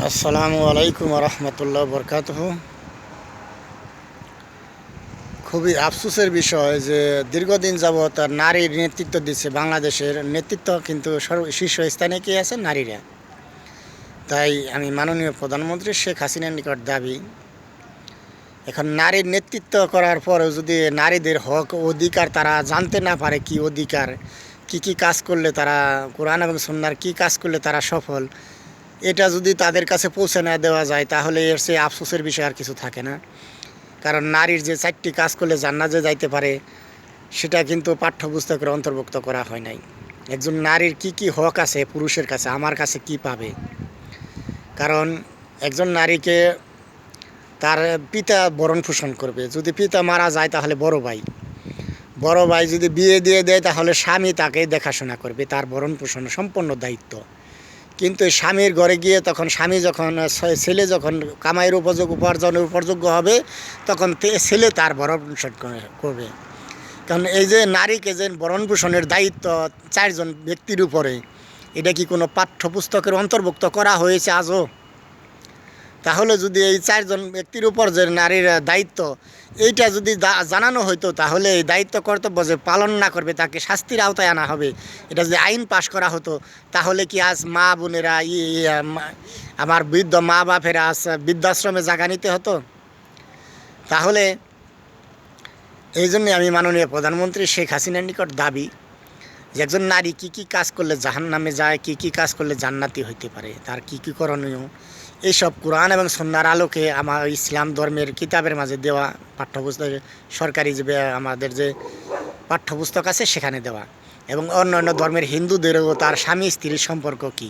আসসালামু আলাইকুম রহমতুল্লাহ বরকাতহ। খুবই আফসোসের বিষয় যে দীর্ঘদিন যাবৎ নারীর নেতৃত্ব দিচ্ছে বাংলাদেশের নেতৃত্ব, কিন্তু শীর্ষস্থানে কে আছে? নারীরা। তাই আমি মাননীয় প্রধানমন্ত্রী শেখ হাসিনার নিকট দাবি, এখন নারীর নেতৃত্ব করার পরেও যদি নারীদের হক অধিকার তারা জানতে না পারে, কি অধিকার, কি কাজ করলে তারা, কোরআন এবং সুন্নাহর কি কাজ করলে তারা সফল, এটা যদি তাদের কাছে পৌঁছে না দেওয়া যায়, তাহলে এর চেয়ে আফসোসের বিষয় আর কিছু থাকে না। কারণ নারীর যে 4টি কাজ করলে জান্নাতে যাইতে পারে, সেটা কিন্তু পাঠ্যপুস্তকের অন্তর্ভুক্ত করা হয় নাই। একজন নারীর কি হক আছে পুরুষের কাছে, আমার কাছে কি পাবে? কারণ একজন নারীকে তার পিতা ভরণ পোষণ করবে, যদি পিতা মারা যায় তাহলে বড় ভাই যদি বিয়ে দিয়ে দেয় তাহলে স্বামী তাকে দেখাশোনা করবে, তার ভরণ পোষণ সম্পূর্ণ দায়িত্ব। কিন্তু স্বামীর ঘরে গিয়ে তখন স্বামী যখন, ছেলে যখন কামাইয়ের উপার্জনের উপযোগ্য হবে, তখন ছেলে তার ভরণ পোষণ করবে। কারণ এই যে নারীকে যে ভরণ পোষণের দায়িত্ব 4জন ব্যক্তির উপরে, এটা কি কোনো পাঠ্যপুস্তকের অন্তর্ভুক্ত করা হয়েছে আজও? তাহলে যদি এই 4জন ব্যক্তির উপর যে নারীর দায়িত্ব, এইটা যদি জানানো হইতো, তাহলে এই দায়িত্ব কর্তব্য যে পালন না করবে তাকে শাস্তির আওতায় আনা হবে। এটা যদি আইন পাশ করা হতো, তাহলে কি আজ মা বোনেরা, আমার বৃদ্ধ মা বাপেরা আজ বৃদ্ধাশ্রমে জায়গা নিতে হতো? তাহলে এই জন্যে আমি মাননীয় প্রধানমন্ত্রী শেখ হাসিনার নিকট দাবি যে একজন নারী কি কাজ করলে জাহান্নামে যায়, কি কাজ করলে জান্নাতি হইতে পারে, তার কি করণীয়, এইসব কোরআন এবং সুন্নাহর আলোকে আমার ইসলাম ধর্মের কিতাবের মাঝে দেওয়া পাঠ্যপুস্তক, সরকারি যে আমাদের যে পাঠ্যপুস্তক আছে সেখানে দেওয়া, এবং অন্যান্য ধর্মের হিন্দুদেরও তার স্বামী স্ত্রীর সম্পর্ক কি,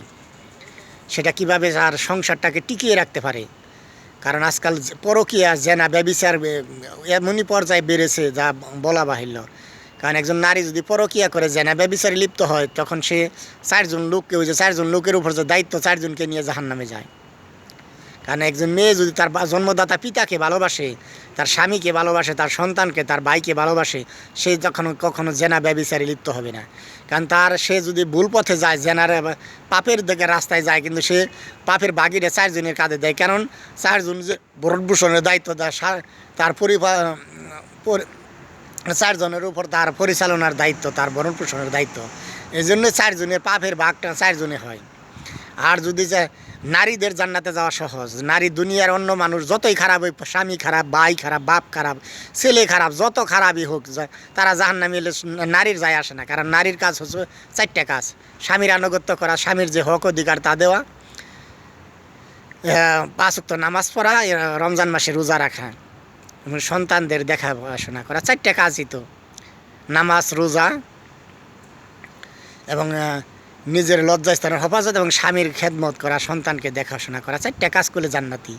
সেটা কিভাবে তার সংসারটাকে টিকিয়ে রাখতে পারে। কারণ আজকাল পরকীয়া, জেনা, ব্যভিচার এমনই পর্যায়ে বেড়েছে যা বলা বাহিল্য। কারণ একজন নারী যদি পরকীয়া করে, জেনা ব্যভিচারে লিপ্ত হয়, তখন সে 4জন লোককে, ওই যে 4জন লোকের উপর যে দায়িত্ব, 4জনকে নিয়ে জাহান্নামে যায়। কারণ একজন মেয়ে যদি তার জন্মদাতা পিতাকে ভালোবাসে, তার স্বামীকে ভালোবাসে, তার সন্তানকে, তার ভাইকে ভালোবাসে, সে যখন কখনো জেনা ব্যভিচারে লিপ্ত হবে না। কারণ সে যদি ভুল পথে যায়, জেনার পাপের দিকে রাস্তায় যায়, কিন্তু সে পাপের বাগিরে 4জনের কাঁধে দেয়। কারণ 4জন যে ভরণপোষণের দায়িত্ব, তার 4জনের উপর তার পরিচালনার দায়িত্ব, তার ভরণ পোষণের দায়িত্ব। এই জন্য 4জনের পাপের ভাগটা 4জনে হয়। আর যদি নারীদের জান্নাতে যাওয়া সহজ, নারী দুনিয়ার অন্য মানুষ যতই খারাপ হয়, স্বামী খারাপ, ভাই খারাপ, বাপ খারাপ, ছেলে খারাপ, যত খারাপই হোক, তারা জাহান্নামে এলে নারীর যায় আসে না। কারণ নারীর কাজ হচ্ছে 4টা কাজ: স্বামীর আনুগত্য করা, স্বামীর যে হক অধিকার তা দেওয়া, 5 ওয়াক্ত নামাজ পড়া, রমজান মাসে রোজা রাখা, সন্তানদের দেখাশোনা করা। 4টা কাজই তো: নামাজ, রোজা এবং নিজের লজ্জাস্থানের হেফাজত এবং স্বামীর খেদমত করা, সন্তানকে দেখাশোনা করা। 4টা কাজ করলে জান্নাতি।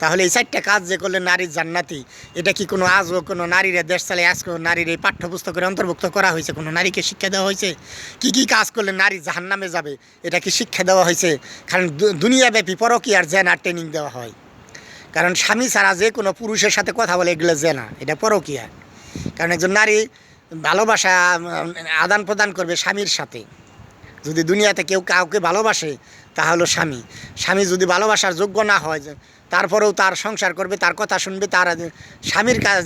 তাহলে এই 4টা কাজ যে করলে নারীর জান্নাতি, এটা কি কোনো আজও কোনো নারীর দেশ চালে আজকে নারীর এই পাঠ্যপুস্তকের অন্তর্ভুক্ত করা হয়েছে? কোনো নারীকে শিক্ষা দেওয়া হয়েছে কি কাজ করলে নারী জাহান্নামে যাবে? এটা কি শিক্ষা দেওয়া হয়েছে? কারণ দুনিয়াব্যাপী পরকীয়ার জেনা ট্রেনিং দেওয়া হয়। কারণ স্বামী ছাড়া যে কোনো পুরুষের সাথে কথা বলে, এগুলো জেনা, এটা পরকীয়া। কারণ একজন নারী ভালোবাসা আদান প্রদান করবে স্বামীর সাথে। যদি দুনিয়াতে কেউ কাউকে ভালোবাসে, তাহলে স্বামী যদি ভালোবাসার যোগ্য না হয়, তারপরেও তার সংসার করবে, তার কথা শুনবে, তার স্বামীর কাজ,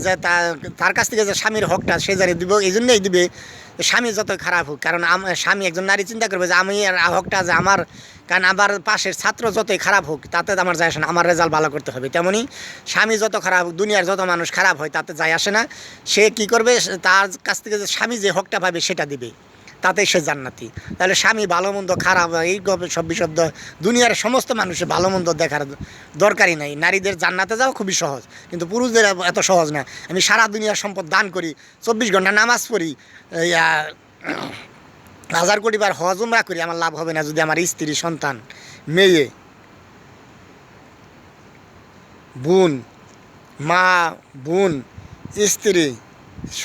তার কাছ থেকে যে স্বামীর হকটা সে জানিয়ে দিব। এই জন্যই দিবে স্বামী যত খারাপ হোক। কারণ স্বামী, একজন নারী চিন্তা করবে যে আমি হকটা যে আমার, কারণ আমার পাশের ছাত্র যতই খারাপ হোক তাতে আমার যায় আসে না, আমার রেজাল্ট ভালো করতে হবে। তেমনই স্বামী যত খারাপ হোক, দুনিয়ার যত মানুষ খারাপ হয়, তাতে যায় আসে না। সে কি করবে, তার কাছ থেকে যে স্বামী যে হকটা পাবে সেটা দিবে, তাতেই সে জান্নাতি। তাহলে স্বামী ভালো মন্দ খারাপ এই সব বিশব্দ দুনিয়ার সমস্ত মানুষের ভালো মন্দ দেখার দরকারই নাই। নারীদের জান্নাতে যাওয়া খুবই সহজ, কিন্তু পুরুষদের এত সহজ না। আমি সারা দুনিয়ার সম্পদ দান করি, 24 ঘন্টা নামাজ পড়ি, 1000 কোটি বার হজ উমরা করি, আমার লাভ হবে না যদি আমার স্ত্রী, সন্তান, মেয়ে, বোন, মা, বোন, স্ত্রী,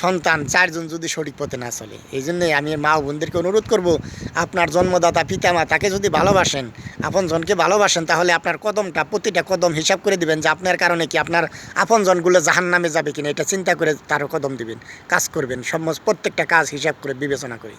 সন্তান 4জন যদি সঠিক পথে না চলে। এই জন্যই আমি মা ও বোনদেরকে অনুরোধ করব, আপনার জন্মদাতা পিতা মাতাকে যদি ভালোবাসেন, আপনজনকে ভালোবাসেন, তাহলে আপনার কদমটা, প্রতিটা কদম হিসাব করে দিবেন যে আপনার কারণে কি আপনার আপনজনগুলো জাহান্নামে যাবে কিনা, এটা চিন্তা করে তারও কদম দিবেন, কাজ করবেন, প্রত্যেকটা কাজ হিসাব করে বিবেচনা করে।